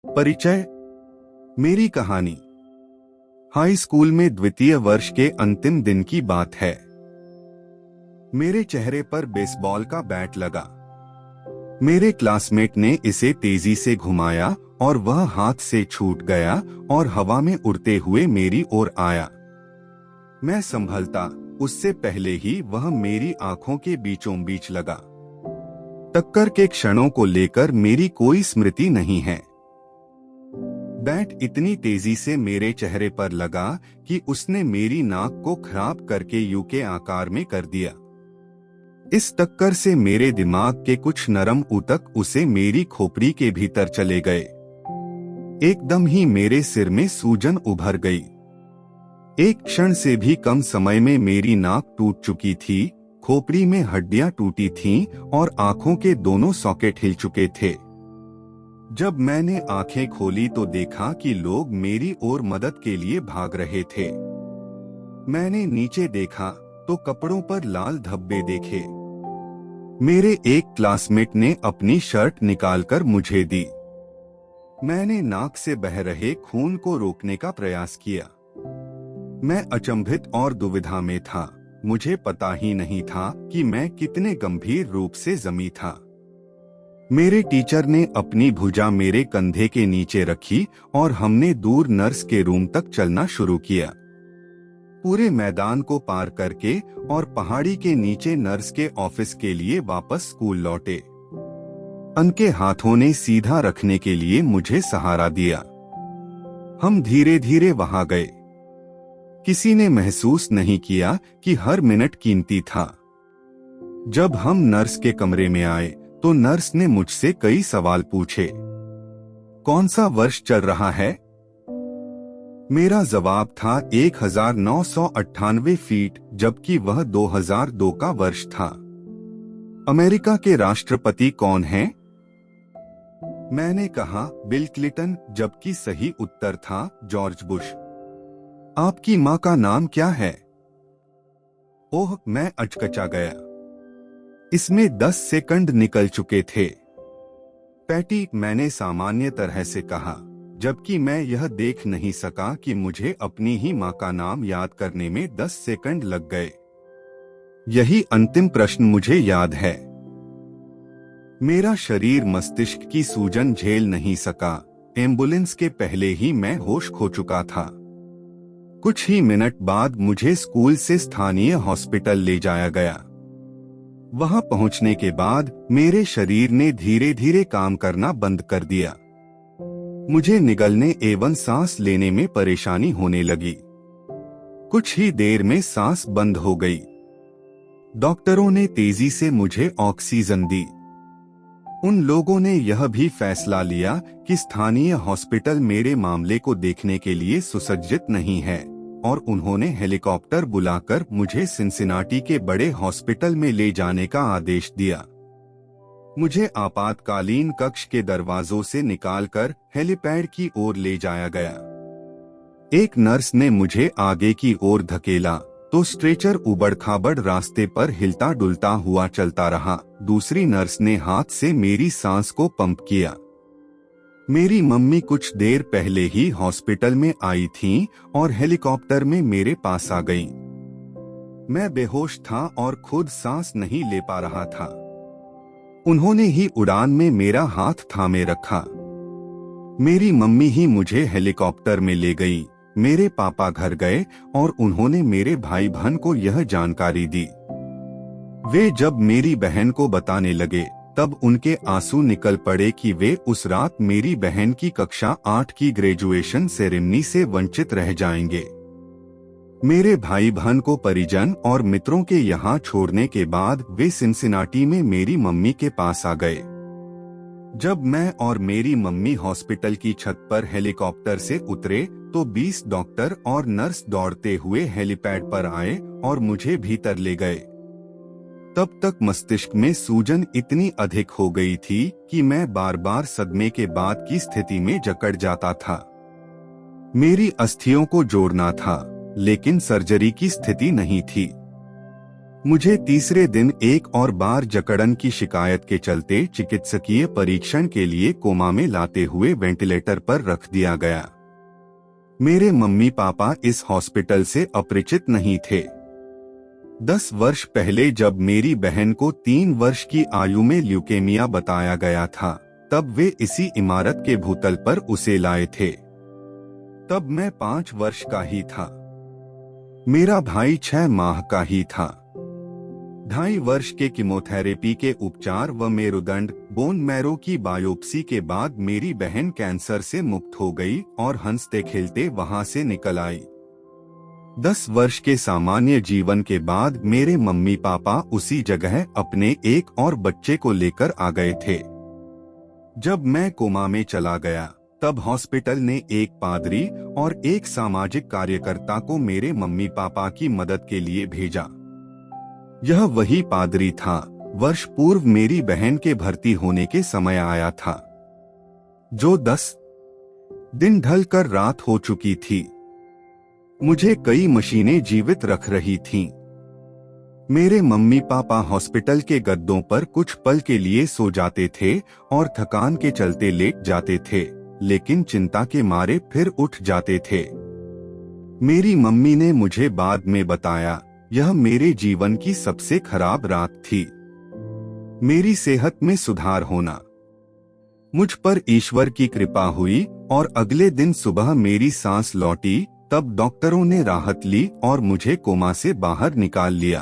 परिचय। मेरी कहानी। हाई स्कूल में द्वितीय वर्ष के अंतिम दिन की बात है। मेरे चेहरे पर बेसबॉल का बैट लगा। मेरे क्लासमेट ने इसे तेजी से घुमाया और वह हाथ से छूट गया और हवा में उड़ते हुए मेरी ओर आया। मैं संभलता उससे पहले ही वह मेरी आंखों के बीचों बीच लगा। टक्कर के क्षणों को लेकर मेरी कोई स्मृति नहीं है। बैट इतनी तेजी से मेरे चेहरे पर लगा कि उसने मेरी नाक को खराब करके यू के आकार में कर दिया। इस टक्कर से मेरे दिमाग के कुछ नरम ऊतक उसे मेरी खोपड़ी के भीतर चले गए। एकदम ही मेरे सिर में सूजन उभर गई। एक क्षण से भी कम समय में मेरी नाक टूट चुकी थी, खोपड़ी में हड्डियां टूटी थीं और आंखों के दोनों सॉकेट हिल चुके थे। जब मैंने आंखें खोली तो देखा कि लोग मेरी ओर मदद के लिए भाग रहे थे। मैंने नीचे देखा तो कपड़ों पर लाल धब्बे देखे। मेरे एक क्लासमेट ने अपनी शर्ट निकालकर मुझे दी। मैंने नाक से बह रहे खून को रोकने का प्रयास किया। मैं अचंभित और दुविधा में था। मुझे पता ही नहीं था कि मैं कितने गंभीर रूप से जमी था। मेरे टीचर ने अपनी भुजा मेरे कंधे के नीचे रखी और हमने दूर नर्स के रूम तक चलना शुरू किया। पूरे मैदान को पार करके और पहाड़ी के नीचे नर्स के ऑफिस के लिए वापस स्कूल लौटे। उनके हाथों ने सीधा रखने के लिए मुझे सहारा दिया। हम धीरे धीरे वहां गए। किसी ने महसूस नहीं किया कि हर मिनट कीमती था। जब हम नर्स के कमरे में आए तो नर्स ने मुझसे कई सवाल पूछे। कौन सा वर्ष चल रहा है? मेरा जवाब था 1998 फीट, जबकि वह 2002 का वर्ष था। अमेरिका के राष्ट्रपति कौन हैं? मैंने कहा बिल क्लिंटन, जबकि सही उत्तर था जॉर्ज बुश। आपकी माँ का नाम क्या है? ओह, मैं अचकचा गया। इसमें 10 सेकंड निकल चुके थे। पैटी, मैंने सामान्य तरह से कहा, जबकि मैं यह देख नहीं सका कि मुझे अपनी ही माँ का नाम याद करने में 10 सेकंड लग गए। यही अंतिम प्रश्न मुझे याद है। मेरा शरीर मस्तिष्क की सूजन झेल नहीं सका। एम्बुलेंस के पहले ही मैं होश खो चुका था। कुछ ही मिनट बाद मुझे स्कूल से स्थानीय हॉस्पिटल ले जाया गया। वहां पहुंचने के बाद मेरे शरीर ने धीरे धीरे काम करना बंद कर दिया। मुझे निगलने एवं सांस लेने में परेशानी होने लगी। कुछ ही देर में सांस बंद हो गई। डॉक्टरों ने तेजी से मुझे ऑक्सीजन दी। उन लोगों ने यह भी फैसला लिया कि स्थानीय हॉस्पिटल मेरे मामले को देखने के लिए सुसज्जित नहीं है और उन्होंने हेलीकॉप्टर बुलाकर मुझे सिनसिनाटी के बड़े हॉस्पिटल में ले जाने का आदेश दिया। मुझे आपातकालीन कक्ष के दरवाजों से निकालकर हेलीपैड की ओर ले जाया गया। एक नर्स ने मुझे आगे की ओर धकेला तो स्ट्रेचर उबड़-खाबड़ रास्ते पर हिलता डुलता हुआ चलता रहा। दूसरी नर्स ने हाथ से मेरी सांस को पंप किया। मेरी मम्मी कुछ देर पहले ही हॉस्पिटल में आई थीं और हेलीकॉप्टर में मेरे पास आ गईं। मैं बेहोश था और खुद सांस नहीं ले पा रहा था। उन्होंने ही उड़ान में मेरा हाथ थामे रखा। मेरी मम्मी ही मुझे हेलीकॉप्टर में ले गई। मेरे पापा घर गए और उन्होंने मेरे भाई बहन को यह जानकारी दी। वे जब मेरी बहन को बताने लगे तब उनके आंसू निकल पड़े कि वे उस रात मेरी बहन की कक्षा 8 की ग्रेजुएशन सेरेमनी से वंचित रह जाएंगे। मेरे भाई बहन को परिजन और मित्रों के यहाँ छोड़ने के बाद वे सिनसिनाटी में मेरी मम्मी के पास आ गए। जब मैं और मेरी मम्मी हॉस्पिटल की छत पर हेलीकॉप्टर से उतरे तो 20 डॉक्टर और नर्स दौड़ते हुए हेलीपैड पर आए और मुझे भीतर ले गए। तब तक मस्तिष्क में सूजन इतनी अधिक हो गई थी कि मैं बार बार सदमे के बाद की स्थिति में जकड़ जाता था। मेरी अस्थियों को जोड़ना था, लेकिन सर्जरी की स्थिति नहीं थी। मुझे तीसरे दिन एक और बार जकड़न की शिकायत के चलते चिकित्सकीय परीक्षण के लिए कोमा में लाते हुए वेंटिलेटर पर रख दिया गया। मेरे मम्मी पापा इस हॉस्पिटल से अपरिचित नहीं थे। 10 वर्ष पहले जब मेरी बहन को 3 वर्ष की आयु में ल्यूकेमिया बताया गया था, तब वे इसी इमारत के भूतल पर उसे लाए थे। तब मैं 5 वर्ष का ही था। मेरा भाई 6 माह का ही था। 2.5 वर्ष के कीमोथेरेपी के उपचार व मेरुदंड बोन मैरो की बायोप्सी के बाद मेरी बहन कैंसर से मुक्त हो गई और हंसते खेलते वहां से निकल आई। 10 वर्ष के सामान्य जीवन के बाद मेरे मम्मी पापा उसी जगह अपने एक और बच्चे को लेकर आ गए थे। जब मैं कोमा में चला गया, तब हॉस्पिटल ने एक पादरी और एक सामाजिक कार्यकर्ता को मेरे मम्मी पापा की मदद के लिए भेजा। यह वही पादरी था, वर्ष पूर्व मेरी बहन के भर्ती होने के समय आया था, जो 10 दिन ढल कर रात हो चुकी थी। मुझे कई मशीनें जीवित रख रही थीं। मेरे मम्मी पापा हॉस्पिटल के गद्दों पर कुछ पल के लिए सो जाते थे और थकान के चलते लेट जाते थे, लेकिन चिंता के मारे फिर उठ जाते थे। मेरी मम्मी ने मुझे बाद में बताया, यह मेरे जीवन की सबसे खराब रात थी। मेरी सेहत में सुधार होना, मुझ पर ईश्वर की कृपा हुई और अगले दिन सुबह मेरी सांस लौटी। तब डॉक्टरों ने राहत ली और मुझे कोमा से बाहर निकाल लिया।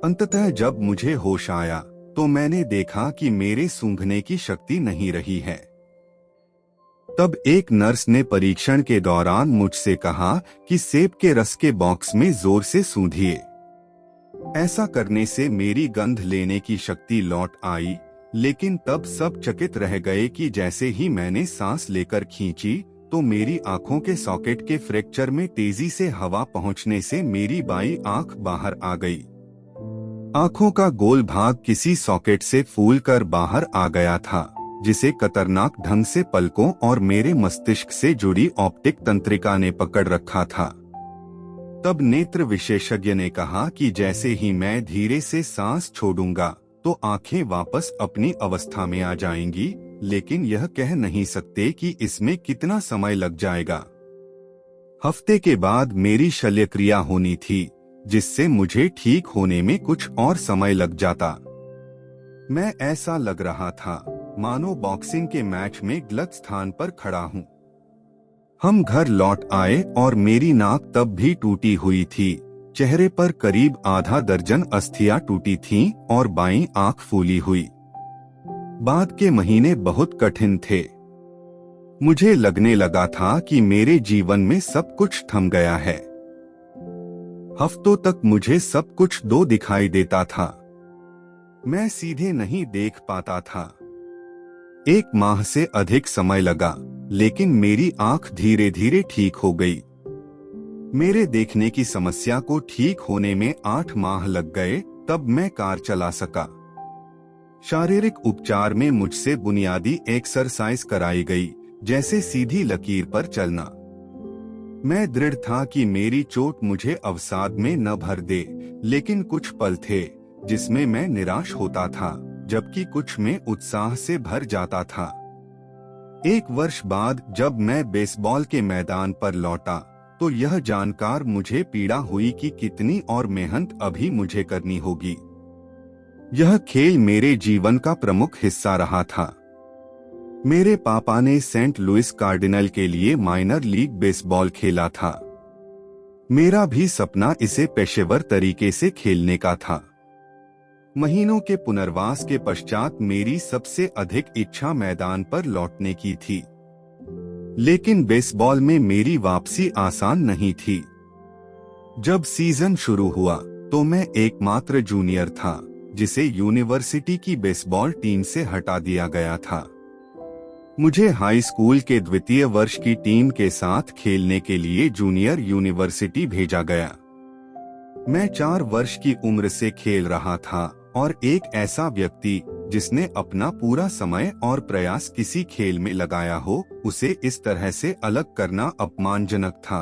अंततः जब मुझे होश आया, तो मैंने देखा कि मेरे सूंघने की शक्ति नहीं रही है। तब एक नर्स ने परीक्षण के दौरान मुझसे कहा कि सेब के रस के बॉक्स में जोर से सूंघिए। ऐसा करने से मेरी गंध लेने की शक्ति लौट आई, लेकिन तब सब चकित रह गए कि जैसे ही मैंने सांस लेकर खींची, तो मेरी आंखों के सॉकेट के फ्रैक्चर में तेजी से हवा पहुंचने से मेरी बाईं आंख बाहर आ गई। आंखों का गोल भाग किसी सॉकेट से फूलकर बाहर आ गया था, जिसे खतरनाक ढंग से पलकों और मेरे मस्तिष्क से जुड़ी ऑप्टिक तंत्रिका ने पकड़ रखा था। तब नेत्र विशेषज्ञ ने कहा कि जैसे ही मैं धीरे से सांस छोड़ूंगा, तो आंखें वापस अपनी अवस्था में आ जाएंगी, लेकिन यह कह नहीं सकते कि इसमें कितना समय लग जाएगा। हफ्ते के बाद मेरी शल्यक्रिया होनी थी, जिससे मुझे ठीक होने में कुछ और समय लग जाता। मैं ऐसा लग रहा था मानो बॉक्सिंग के मैच में गलत स्थान पर खड़ा हूं। हम घर लौट आए और मेरी नाक तब भी टूटी हुई थी। चेहरे पर करीब आधा दर्जन अस्थियां टूटी थीं और बाईं आंख फूली हुई। बाद के महीने बहुत कठिन थे। मुझे लगने लगा था कि मेरे जीवन में सब कुछ थम गया है। हफ्तों तक मुझे सब कुछ दो दिखाई देता था। मैं सीधे नहीं देख पाता था। 1 माह से अधिक समय लगा, लेकिन मेरी आंख धीरे धीरे ठीक हो गई। मेरे देखने की समस्या को ठीक होने में 8 माह लग गए, तब मैं कार चला सका। शारीरिक उपचार में मुझसे बुनियादी एक्सरसाइज कराई गई, जैसे सीधी लकीर पर चलना। मैं दृढ़ था कि मेरी चोट मुझे अवसाद में न भर दे, लेकिन कुछ पल थे जिसमें मैं निराश होता था, जबकि कुछ में उत्साह से भर जाता था। 1 वर्ष बाद जब मैं बेसबॉल के मैदान पर लौटा, तो यह जानकर मुझे पीड़ा हुई कि कितनी और मेहनत अभी मुझे करनी होगी। यह खेल मेरे जीवन का प्रमुख हिस्सा रहा था। मेरे पापा ने सेंट लुइस कार्डिनल के लिए माइनर लीग बेसबॉल खेला था। मेरा भी सपना इसे पेशेवर तरीके से खेलने का था। महीनों के पुनर्वास के पश्चात मेरी सबसे अधिक इच्छा मैदान पर लौटने की थी, लेकिन बेसबॉल में मेरी वापसी आसान नहीं थी। जब सीजन शुरू हुआ, तो मैं एकमात्र जूनियर था जिसे यूनिवर्सिटी की बेसबॉल टीम से हटा दिया गया था। मुझे हाई स्कूल के द्वितीय वर्ष की टीम के साथ खेलने के लिए जूनियर यूनिवर्सिटी भेजा गया। मैं 4 वर्ष की उम्र से खेल रहा था और एक ऐसा व्यक्ति जिसने अपना पूरा समय और प्रयास किसी खेल में लगाया हो, उसे इस तरह से अलग करना अपमानजनक था।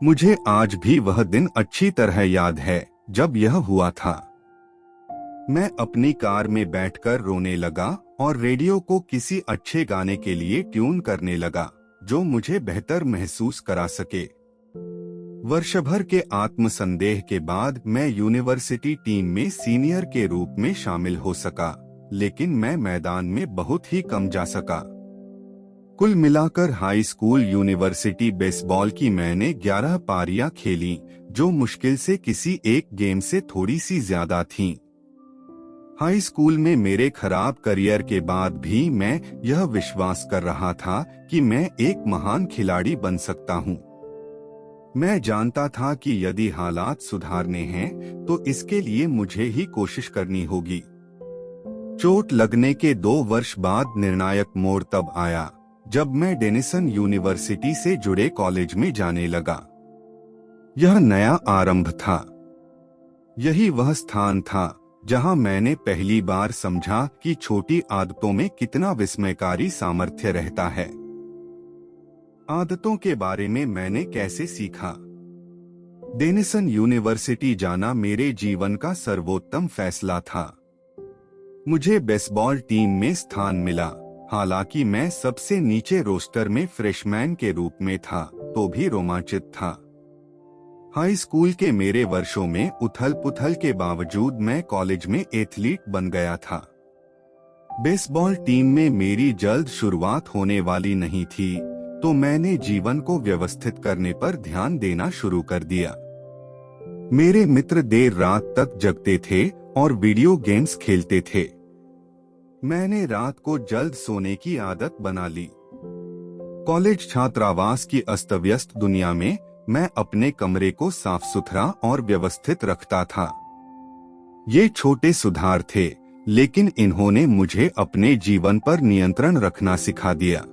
मुझे आज भी वह दिन अच्छी तरह याद है, जब यह हुआ था, मैं अपनी कार में बैठकर रोने लगा और रेडियो को किसी अच्छे गाने के लिए ट्यून करने लगा जो मुझे बेहतर महसूस करा सके। वर्षभर के आत्मसंदेह के बाद मैं यूनिवर्सिटी टीम में सीनियर के रूप में शामिल हो सका, लेकिन मैं मैदान में बहुत ही कम जा सका। कुल मिलाकर हाई स्कूल यूनिवर्सिटी बेसबॉल की मैंने 11 पारियां खेली, जो मुश्किल से किसी एक गेम से थोड़ी सी ज्यादा थीं। हाई स्कूल में मेरे खराब करियर के बाद भी मैं यह विश्वास कर रहा था कि मैं एक महान खिलाड़ी बन सकता हूं। मैं जानता था कि यदि हालात सुधारने हैं तो इसके लिए मुझे ही कोशिश करनी होगी। चोट लगने के 2 वर्ष बाद निर्णायक मोड़ तब आया जब मैं डेनिसन यूनिवर्सिटी से जुड़े कॉलेज में जाने लगा। यह नया आरंभ था। यही वह स्थान था जहां मैंने पहली बार समझा कि छोटी आदतों में कितना विस्मयकारी सामर्थ्य रहता है। आदतों के बारे में मैंने कैसे सीखा। डेनिसन यूनिवर्सिटी जाना मेरे जीवन का सर्वोत्तम फैसला था। मुझे बेसबॉल टीम में स्थान मिला। हालांकि मैं सबसे नीचे रोस्टर में फ्रेशमैन के रूप में था, तो भी रोमांचित था। हाई स्कूल के मेरे वर्षों में उथल-पुथल के बावजूद मैं कॉलेज में एथलीट बन गया था। बेसबॉल टीम में मेरी जल्द शुरुआत होने वाली नहीं थी, तो मैंने जीवन को व्यवस्थित करने पर ध्यान देना शुरू कर दिया। मेरे मित्र देर रात तक जगते थे और वीडियो गेम्स खेलते थे। मैंने रात को जल्द सोने की आदत बना ली। कॉलेज छात्रावास की अस्त-व्यस्त दुनिया में मैं अपने कमरे को साफ सुथरा और व्यवस्थित रखता था। ये छोटे सुधार थे, लेकिन इन्होंने मुझे अपने जीवन पर नियंत्रण रखना सिखा दिया।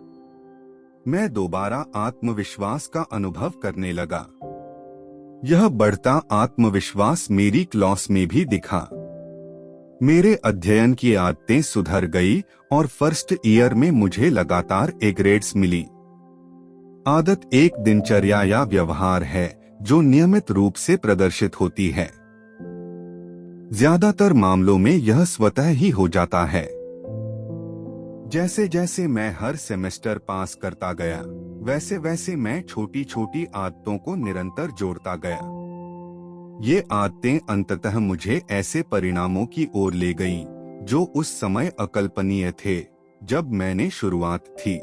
मैं दोबारा आत्मविश्वास का अनुभव करने लगा। यह बढ़ता आत्मविश्वास मेरी क्लास में भी दिखा। मेरे अध्ययन की आदतें सुधर गई और फर्स्ट ईयर में मुझे लगातार ए ग्रेड्स मिली। आदत एक दिनचर्या या व्यवहार है जो नियमित रूप से प्रदर्शित होती है। ज्यादातर मामलों में यह स्वतः ही हो जाता है। जैसे जैसे मैं हर सेमेस्टर पास करता गया, वैसे वैसे मैं छोटी छोटी आदतों को निरंतर जोड़ता गया। ये आदतें अंततः मुझे ऐसे परिणामों की ओर ले गईं, जो उस समय अकल्पनीय थे जब मैंने शुरुआत थी।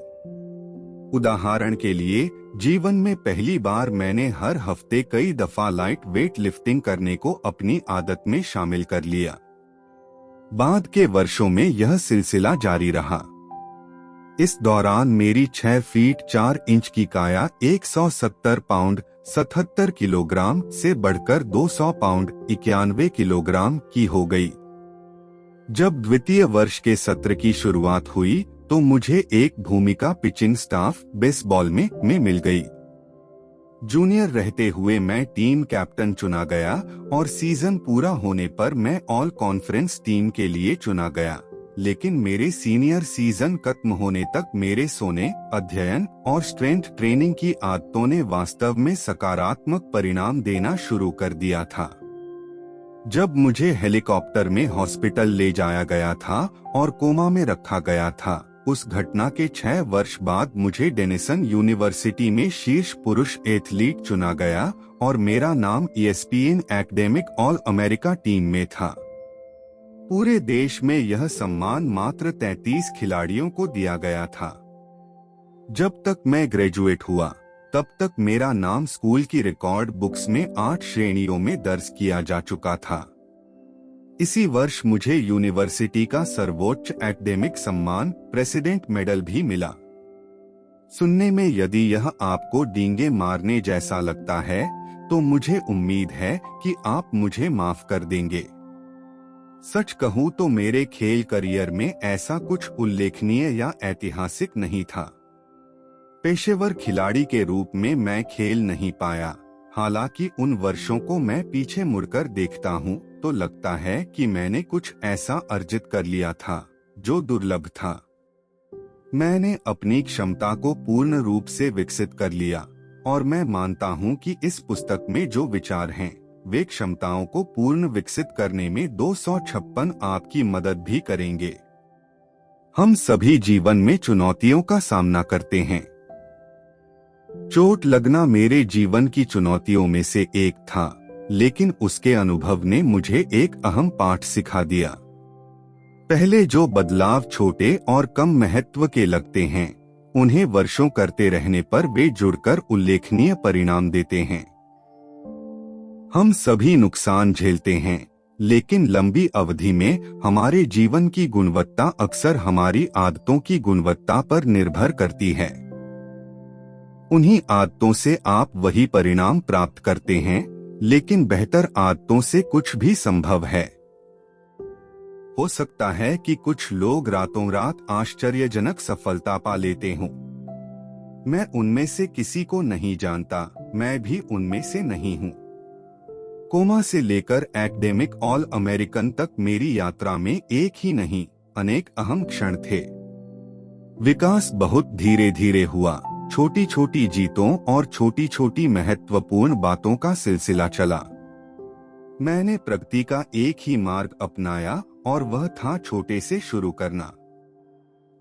उदाहरण के लिए, जीवन में पहली बार मैंने हर हफ्ते कई दफा लाइट वेट लिफ्टिंग करने को अपनी आदत में शामिल कर लिया। बाद के वर्षों में यह सिलसिला जारी रहा। इस दौरान मेरी 6 फीट 4 इंच की काया 170 पाउंड 77 किलोग्राम से बढ़कर 200 पाउंड 91 किलोग्राम की हो गई। जब द्वितीय वर्ष के सत्र की शुरुआत हुई तो मुझे एक भूमिका पिचिंग स्टाफ बेसबॉल में मिल गई। जूनियर रहते हुए मैं टीम कैप्टन चुना गया और सीजन पूरा होने पर मैं ऑल कॉन्फ्रेंस टीम के लिए चुना गया। लेकिन मेरे सीनियर सीजन खत्म होने तक मेरे सोने, अध्ययन और स्ट्रेंथ ट्रेनिंग की आदतों ने वास्तव में सकारात्मक परिणाम देना शुरू कर दिया था। जब मुझे हेलीकॉप्टर में हॉस्पिटल ले जाया गया था और कोमा में रखा गया था, उस घटना के 6 वर्ष बाद मुझे डेनिसन यूनिवर्सिटी में शीर्ष पुरुष एथलीट चुना गया और मेरा नाम ESPN academic all America team में था। पूरे देश में यह सम्मान मात्र 33 खिलाड़ियों को दिया गया था। जब तक मैं ग्रेजुएट हुआ, तब तक मेरा नाम स्कूल की रिकॉर्ड बुक्स में 8 श्रेणियों में दर्ज किया जा चुका था। इसी वर्ष मुझे यूनिवर्सिटी का सर्वोच्च एकेडमिक सम्मान प्रेसिडेंट मेडल भी मिला। सुनने में यदि यह आपको डींगे मारने जैसा लगता है, तो मुझे उम्मीद है कि आप मुझे माफ कर देंगे। सच कहूँ तो मेरे खेल करियर में ऐसा कुछ उल्लेखनीय या ऐतिहासिक नहीं था। पेशेवर खिलाड़ी के रूप में मैं खेल नहीं पाया। हालांकि उन वर्षों को मैं पीछे मुड़कर देखता हूँ तो लगता है कि मैंने कुछ ऐसा अर्जित कर लिया था जो दुर्लभ था। मैंने अपनी क्षमता को पूर्ण रूप से विकसित कर लिया और मैं मानता हूँ कि इस पुस्तक में जो विचार हैं वे क्षमताओं को पूर्ण विकसित करने में 256 आपकी मदद भी करेंगे। हम सभी जीवन में चुनौतियों का सामना करते हैं। चोट लगना मेरे जीवन की चुनौतियों में से एक था, लेकिन उसके अनुभव ने मुझे एक अहम पाठ सिखा दिया। पहले जो बदलाव छोटे और कम महत्व के लगते हैं, उन्हें वर्षों करते रहने पर वे जुड़कर उल्लेखनीय परिणाम देते हैं। हम सभी नुकसान झेलते हैं, लेकिन लंबी अवधि में हमारे जीवन की गुणवत्ता अक्सर हमारी आदतों की गुणवत्ता पर निर्भर करती है। उन्हीं आदतों से आप वही परिणाम प्राप्त करते हैं, लेकिन बेहतर आदतों से कुछ भी संभव है। हो सकता है कि कुछ लोग रातों रात आश्चर्यजनक सफलता पा लेते हों। मैं उनमें से किसी को नहीं जानता, मैं भी उनमें से नहीं हूं। कोमा से लेकर एकेडमिक ऑल अमेरिकन तक मेरी यात्रा में एक ही नहीं, अनेक अहम क्षण थे। विकास बहुत धीरे धीरे हुआ, छोटी छोटी जीतों और छोटी छोटी महत्वपूर्ण बातों का सिलसिला चला। मैंने प्रगति का एक ही मार्ग अपनाया, और वह था छोटे से शुरू करना।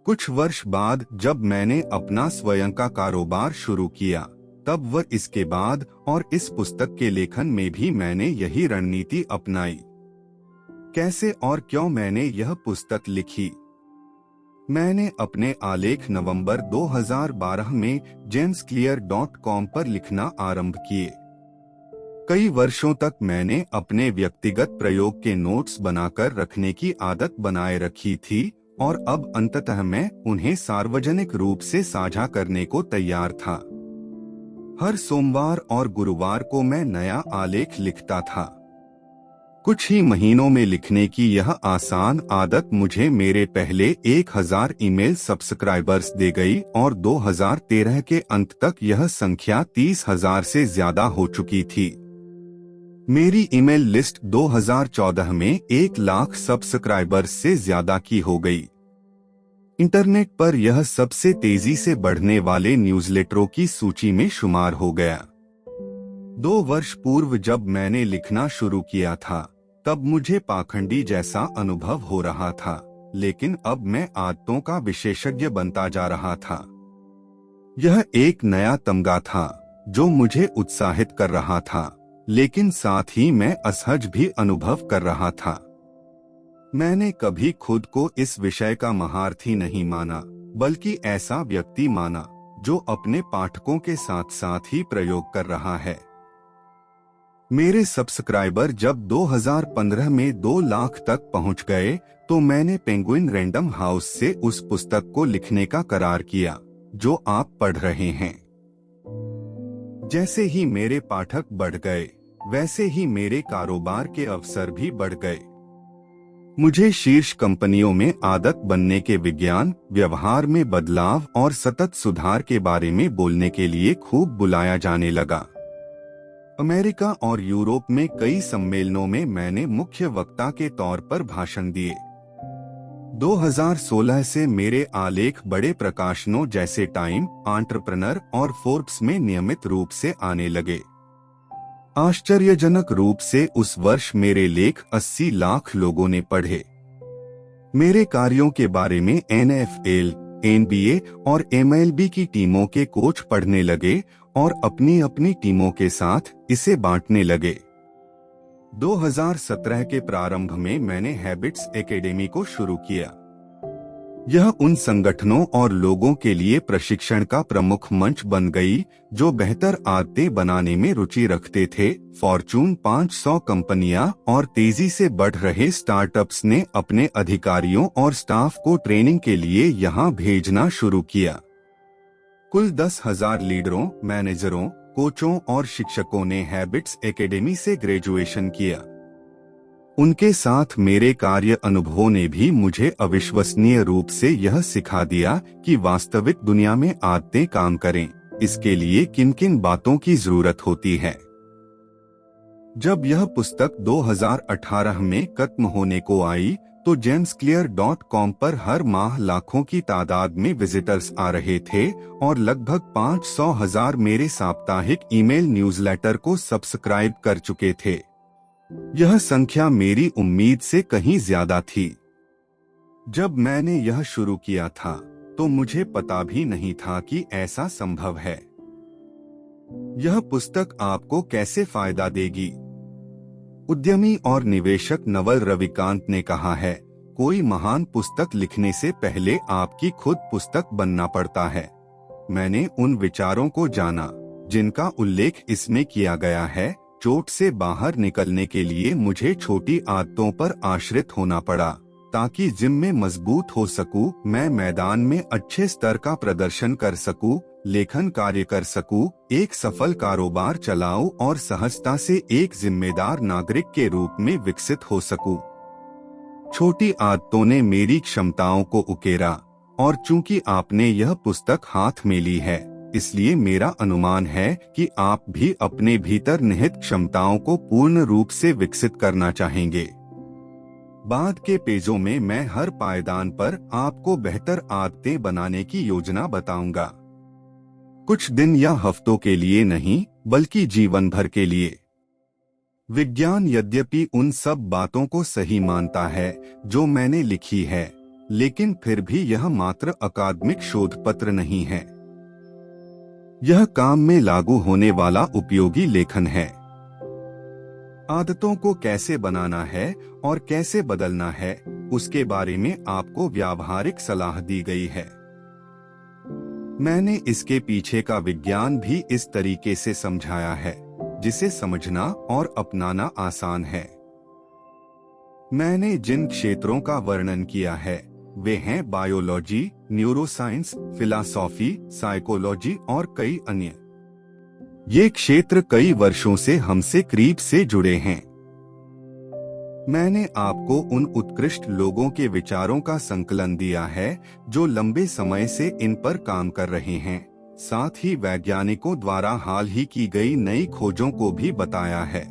कुछ वर्ष बाद जब मैंने अपना स्वयं का कारोबार शुरू किया, तब वह इसके बाद और इस पुस्तक के लेखन में भी मैंने यही रणनीति अपनाई। कैसे और क्यों मैंने यह पुस्तक लिखी? मैंने अपने आलेख नवंबर 2012 में jamesclear.com पर लिखना आरंभ किए। कई वर्षों तक मैंने अपने व्यक्तिगत प्रयोग के नोट्स बनाकर रखने की आदत बनाए रखी थी, और अब अंततः मैं उन्हें सार्वजनिक रूप से साझा करने को तैयार था। हर सोमवार और गुरुवार को मैं नया आलेख लिखता था। कुछ ही महीनों में लिखने की यह आसान आदत मुझे मेरे पहले 1000 ईमेल सब्सक्राइबर्स दे गई, और 2013 के अंत तक यह संख्या 30,000 से ज्यादा हो चुकी थी। मेरी ईमेल लिस्ट 2014 में 1 लाख सब्सक्राइबर्स से ज्यादा की हो गई। इंटरनेट पर यह सबसे तेजी से बढ़ने वाले न्यूज़लेटरों की सूची में शुमार हो गया। 2 वर्ष पूर्व जब मैंने लिखना शुरू किया था, तब मुझे पाखंडी जैसा अनुभव हो रहा था, लेकिन अब मैं आदतों का विशेषज्ञ बनता जा रहा था। यह एक नया तमगा था जो मुझे उत्साहित कर रहा था, लेकिन साथ ही मैं असहज भी अनुभव कर रहा था। मैंने कभी खुद को इस विषय का महारथी नहीं माना, बल्कि ऐसा व्यक्ति माना जो अपने पाठकों के साथ साथ ही प्रयोग कर रहा है। मेरे सब्सक्राइबर जब 2015 में 2 लाख तक पहुंच गए, तो मैंने पेंगुइन रैंडम हाउस से उस पुस्तक को लिखने का करार किया जो आप पढ़ रहे हैं। जैसे ही मेरे पाठक बढ़ गए, वैसे ही मेरे कारोबार के अवसर भी बढ़ गए। मुझे शीर्ष कंपनियों में आदत बनने के विज्ञान, व्यवहार में बदलाव और सतत सुधार के बारे में बोलने के लिए खूब बुलाया जाने लगा। अमेरिका और यूरोप में कई सम्मेलनों में मैंने मुख्य वक्ता के तौर पर भाषण दिए। 2016 से मेरे आलेख बड़े प्रकाशनों जैसे टाइम, एंटरप्रेन्योर और फोर्ब्स में नियमित रूप से आने लगे। आश्चर्यजनक रूप से उस वर्ष मेरे लेख 80 लाख लोगों ने पढ़े। मेरे कार्यों के बारे में NFL, NBA और MLB की टीमों के कोच पढ़ने लगे और अपनी अपनी टीमों के साथ इसे बांटने लगे। 2017 के प्रारंभ में मैंने हैबिट्स एकेडमी को शुरू किया। यह उन संगठनों और लोगों के लिए प्रशिक्षण का प्रमुख मंच बन गई जो बेहतर आदतें बनाने में रुचि रखते थे। फॉर्चून 500 कंपनियां और तेजी से बढ़ रहे स्टार्टअप्स ने अपने अधिकारियों और स्टाफ को ट्रेनिंग के लिए यहां भेजना शुरू किया। कुल 10,000 लीडरों, मैनेजरों, कोचों और शिक्षकों ने हैबिट्स एकेडमी से ग्रेजुएशन किया। उनके साथ मेरे कार्य अनुभवों ने भी मुझे अविश्वसनीय रूप से यह सिखा दिया कि वास्तविक दुनिया में आदतें काम करें, इसके लिए किन किन बातों की जरूरत होती है। जब यह पुस्तक 2018 में खत्म होने को आई, तो jamesclear.com पर हर माह लाखों की तादाद में विजिटर्स आ रहे थे और लगभग 500,000 मेरे साप्ताहिक ईमेल न्यूज़लेटर को सब्सक्राइब कर चुके थे। यह संख्या मेरी उम्मीद से कहीं ज्यादा थी। जब मैंने यह शुरू किया था तो मुझे पता भी नहीं था कि ऐसा संभव है। यह पुस्तक आपको कैसे फायदा देगी? उद्यमी और निवेशक नवल रविकांत ने कहा है, कोई महान पुस्तक लिखने से पहले आपकी खुद पुस्तक बनना पड़ता है। मैंने उन विचारों को जाना जिनका उल्लेख इसमें किया गया है। चोट से बाहर निकलने के लिए मुझे छोटी आदतों पर आश्रित होना पड़ा ताकि जिम में मजबूत हो सकूं, मैं मैदान में अच्छे स्तर का प्रदर्शन कर सकूं, लेखन कार्य कर सकूं, एक सफल कारोबार चलाऊं और सहजता से एक जिम्मेदार नागरिक के रूप में विकसित हो सकूं। छोटी आदतों ने मेरी क्षमताओं को उकेरा और चूंकि आपने यह पुस्तक हाथ में ली है, इसलिए मेरा अनुमान है कि आप भी अपने भीतर निहित क्षमताओं को पूर्ण रूप से विकसित करना चाहेंगे। बाद के पेजों में मैं हर पायदान पर आपको बेहतर आदतें बनाने की योजना बताऊंगा। कुछ दिन या हफ्तों के लिए नहीं, बल्कि जीवन भर के लिए। विज्ञान यद्यपि उन सब बातों को सही मानता है जो मैंने लिखी है, लेकिन फिर भी यह मात्र अकादमिक शोध पत्र नहीं है। यह काम में लागू होने वाला उपयोगी लेखन है। आदतों को कैसे बनाना है और कैसे बदलना है, उसके बारे में आपको व्यावहारिक सलाह दी गई है। मैंने इसके पीछे का विज्ञान भी इस तरीके से समझाया है जिसे समझना और अपनाना आसान है। मैंने जिन क्षेत्रों का वर्णन किया है वे हैं बायोलॉजी, न्यूरोसाइंस, फिलॉसफी, साइकोलॉजी और कई अन्य। ये क्षेत्र कई वर्षों से हमसे करीब से जुड़े हैं। मैंने आपको उन उत्कृष्ट लोगों के विचारों का संकलन दिया है जो लंबे समय से इन पर काम कर रहे हैं। साथ ही वैज्ञानिकों द्वारा हाल ही की गई नई खोजों को भी बताया है।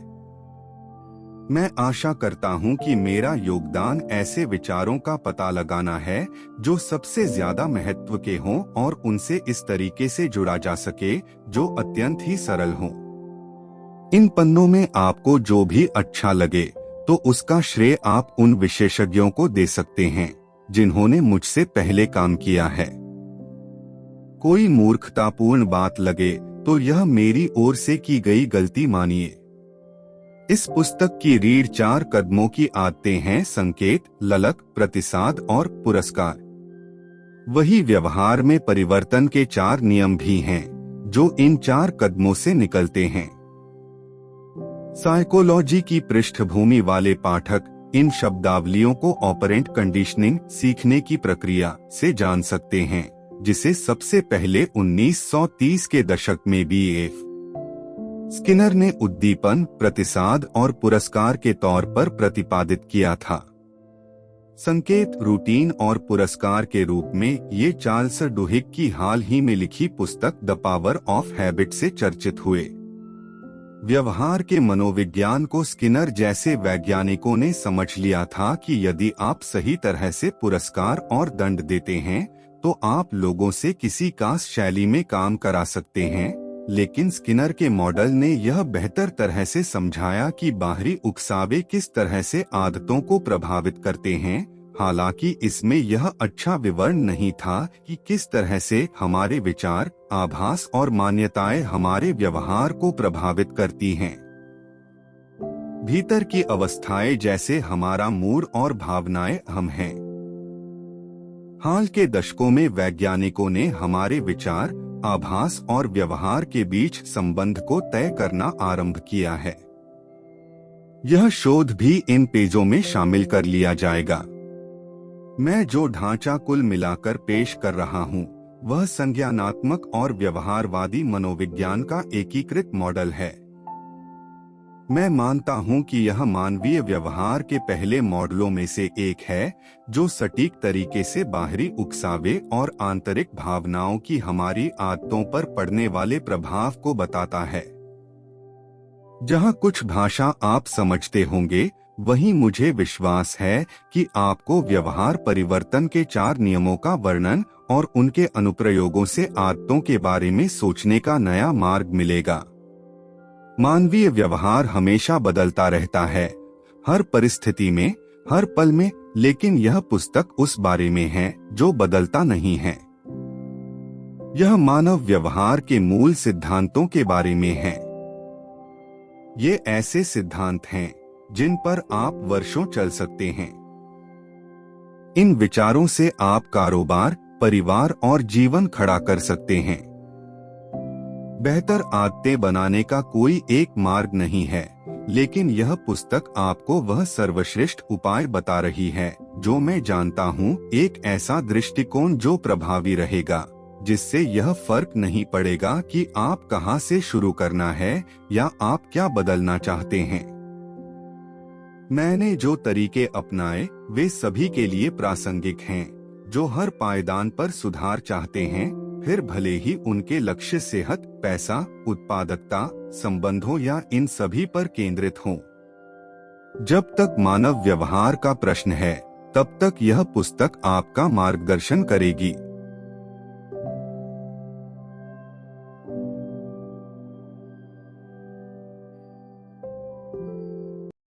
मैं आशा करता हूं कि मेरा योगदान ऐसे विचारों का पता लगाना है जो सबसे ज्यादा महत्व के हों और उनसे इस तरीके से जुड़ा जा सके जो अत्यंत ही सरल हो। इन पन्नों में आपको जो भी अच्छा लगे तो उसका श्रेय आप उन विशेषज्ञों को दे सकते हैं जिन्होंने मुझसे पहले काम किया है। कोई मूर्खतापूर्ण बात लगे तो यह मेरी ओर से की गई गलती मानिए। इस पुस्तक की रीढ़ 4 कदमों की आदतें हैं: संकेत, ललक, प्रतिसाद और पुरस्कार। वही व्यवहार में परिवर्तन के 4 नियम भी हैं जो इन 4 कदमों से निकलते हैं। साइकोलॉजी की पृष्ठभूमि वाले पाठक इन शब्दावलियों को ऑपरेंट कंडीशनिंग सीखने की प्रक्रिया से जान सकते हैं, जिसे सबसे पहले 1930 के दशक में B.F. स्किनर ने उद्दीपन, प्रतिसाद और पुरस्कार के तौर पर प्रतिपादित किया था। संकेत, रूटीन और पुरस्कार के रूप में ये चार्ल्स डुहिग की हाल ही में लिखी पुस्तक द पावर ऑफ हैबिट से चर्चित हुए। व्यवहार के मनोविज्ञान को स्किनर जैसे वैज्ञानिकों ने समझ लिया था कि यदि आप सही तरह से पुरस्कार और दंड देते हैं तो आप लोगों से किसी खास शैली में काम करा सकते हैं, लेकिन स्किनर के मॉडल ने यह बेहतर तरह से समझाया कि बाहरी उकसावे किस तरह से आदतों को प्रभावित करते हैं। हालांकि इसमें यह अच्छा विवरण नहीं था कि किस तरह से हमारे विचार, आभास और मान्यताएं हमारे व्यवहार को प्रभावित करती हैं। भीतर की अवस्थाएं जैसे हमारा मूड और भावनाएं अहम हैं। हाल के दशकों में वैज्ञानिकों ने हमारे विचार, आभास और व्यवहार के बीच संबंध को तय करना आरंभ किया है। यह शोध भी इन पेजों में शामिल कर लिया जाएगा। मैं जो ढांचा कुल मिलाकर पेश कर रहा हूं, वह संज्ञानात्मक और व्यवहारवादी मनोविज्ञान का एकीकृत मॉडल है। मैं मानता हूं कि यह मानवीय व्यवहार के पहले मॉडलों में से एक है जो सटीक तरीके से बाहरी उकसावे और आंतरिक भावनाओं की हमारी आदतों पर पड़ने वाले प्रभाव को बताता है। जहां कुछ भाषा आप समझते होंगे, वहीं मुझे विश्वास है कि आपको व्यवहार परिवर्तन के 4 नियमों का वर्णन और उनके अनुप्रयोगों से आदतों के बारे में सोचने का नया मार्ग मिलेगा। मानवीय व्यवहार हमेशा बदलता रहता है, हर परिस्थिति में, हर पल में, लेकिन यह पुस्तक उस बारे में है जो बदलता नहीं है। यह मानव व्यवहार के मूल सिद्धांतों के बारे में है। ये ऐसे सिद्धांत हैं जिन पर आप वर्षों चल सकते हैं। इन विचारों से आप कारोबार, परिवार और जीवन खड़ा कर सकते हैं। बेहतर आदतें बनाने का कोई एक मार्ग नहीं है, लेकिन यह पुस्तक आपको वह सर्वश्रेष्ठ उपाय बता रही है जो मैं जानता हूँ, एक ऐसा दृष्टिकोण जो प्रभावी रहेगा, जिससे यह फर्क नहीं पड़ेगा कि आप कहां से शुरू करना है या आप क्या बदलना चाहते हैं। मैंने जो तरीके अपनाए वे सभी के लिए प्रासंगिक हैं, जो हर पायदान पर सुधार चाहते हैं, फिर भले ही उनके लक्ष्य सेहत, पैसा, उत्पादकता, संबंधों या इन सभी पर केंद्रित हों। जब तक मानव व्यवहार का प्रश्न है, तब तक यह पुस्तक आपका मार्गदर्शन करेगी।